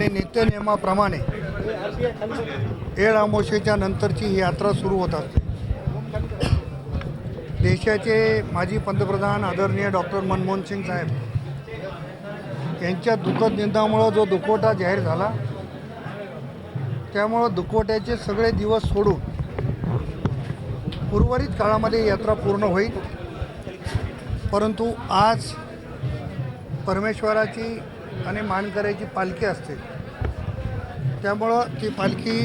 आणि नित्यनियमाप्रमाणे अमावस्येच्या नंतरची ही यात्रा सुरू होत असते। देशाचे माजी पंतप्रधान आदरणीय डॉक्टर मनमोहन सिंग साहेब यांच्या दुःखद निधनामुळे जो दुखवटा जाहीर झाला, त्यामुळे दुखवट्याचे सगळे दिवस सोडून उर्वरित काळामध्ये यात्रा पूर्ण होईल। परंतु आज परमेश्वराची आणि मानकऱ्याची पालखी असते, त्यामुळं ती पालखी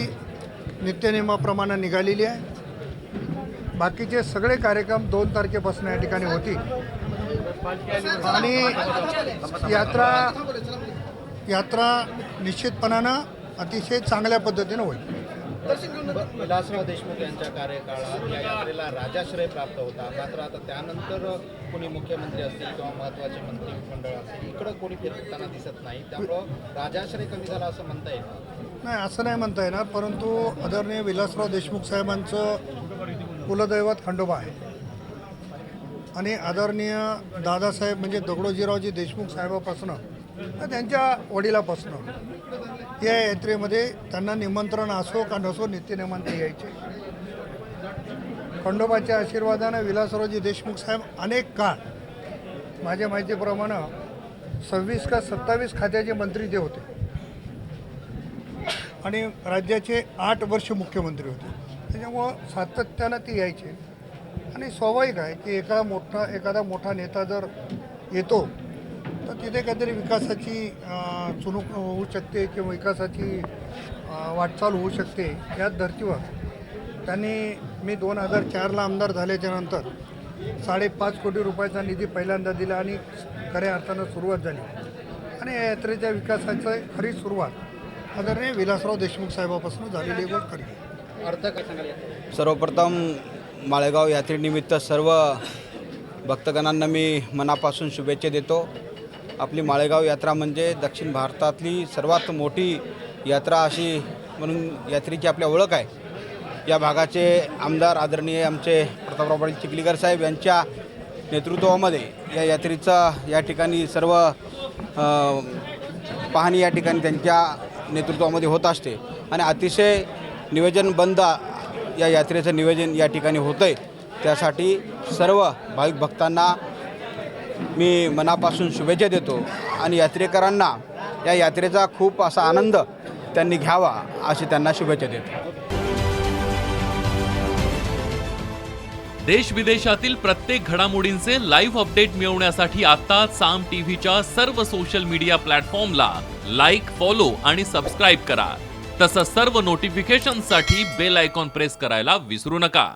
नित्यनियमाप्रमाणे निघालेली आहे। बाकीचे सगळे कार्यक्रम 2 तारखेपासून या ठिकाणी होतील आणि यात्रा निश्चितपणानं अतिशय चांगल्या पद्धतीनं होईल। विलासराव देशमुख यांच्या कार्यकाळात या यात्रेला राजाश्रय प्राप्त होता, मात्र आता त्यानंतर कोणी मुख्यमंत्री असतील किंवा महत्त्वाचे मंत्रिमंडळ असतील इकडं कोणी फिरताना दिसत नाही, त्यामुळं राजाश्रय कमी झाला असं म्हणता येईल? नाही, असं नाही म्हणता येणार, परंतु आदरणीय विलासराव देशमुख साहेबांचं कुलदैवत खंडोबा आहे आणि आदरणीय दादासाहेब म्हणजे दगडोजीरावजी देशमुख साहेबापासून त्यांच्या वडिलापासून या यात्रेमध्ये त्यांना निमंत्रण असो का नसो नित्यनियमाने यायचे। खंडोबाच्या आशीर्वादाने विलासरावजी देशमुख साहेब अनेक काळ माझ्या माहितीप्रमाणे 26 का 27 खात्याचे मंत्री जे होते आणि राज्याचे 8 वर्ष मुख्यमंत्री होते, त्याच्यामुळं सातत्यानं ते यायचे आणि स्वाभाविक आहे की एखादा मोठा नेता जर येतो तर तिथे काहीतरी विकासाची चुणूक होऊ शकते किंवा विकासाची वाटचाल होऊ शकते। याच धर्तीवर त्यांनी मी 2004ला आमदार झाल्याच्या नंतर 5.5 कोटी रुपयाचा निधी पहिल्यांदा दिला आणि खऱ्या अर्थानं सुरुवात झाली आणि या यात्रेच्या विकासाची खरी सुरुवात आदरणीय विलासराव देशमुख साहेबापासून झालेली गोष्ट खरी। अर्थ काय सांगाल? सर्वप्रथम माळेगाव यात्रेनिमित्त सर्व भक्तगणांना मी मनापासून शुभेच्छा देतो। आपली माळेगाव यात्रा म्हणजे दक्षिण भारतातली सर्वात मोठी यात्रा अशी म्हणून यात्रेची आपल्या ओळख आहे। या भागाचे आमदार आदरणीय आमचे प्रतापराव पाटील चिखलीकर साहेब यांच्या नेतृत्वामध्ये या यात्रेचा या ठिकाणी सर्व पाहणी या ठिकाणी त्यांच्या नेतृत्वामध्ये होत असते आणि अतिशय नियोजनबद्ध या यात्रेचं नियोजन या ठिकाणी होतं आहे। त्यासाठी सर्व भाविक भक्तांना मी मनापासून शुभेच्छा देतो आणि यात्रेकरांना या यात्रेचा खूप असा आनंद त्यांनी घ्यावा अशी त्यांना शुभेच्छा देतो। देश विदेशातील प्रत्येक घडामोडींचे लाईव्ह अपडेट मिळवण्यासाठी आता साम टीव्हीच्या सर्व सोशल मीडिया प्लॅटफॉर्मला लाईक, फॉलो आणि सबस्क्राईब करा। तसंच सर्व नोटिफिकेशनसाठी बेल आयकॉन प्रेस करायला विसरू नका।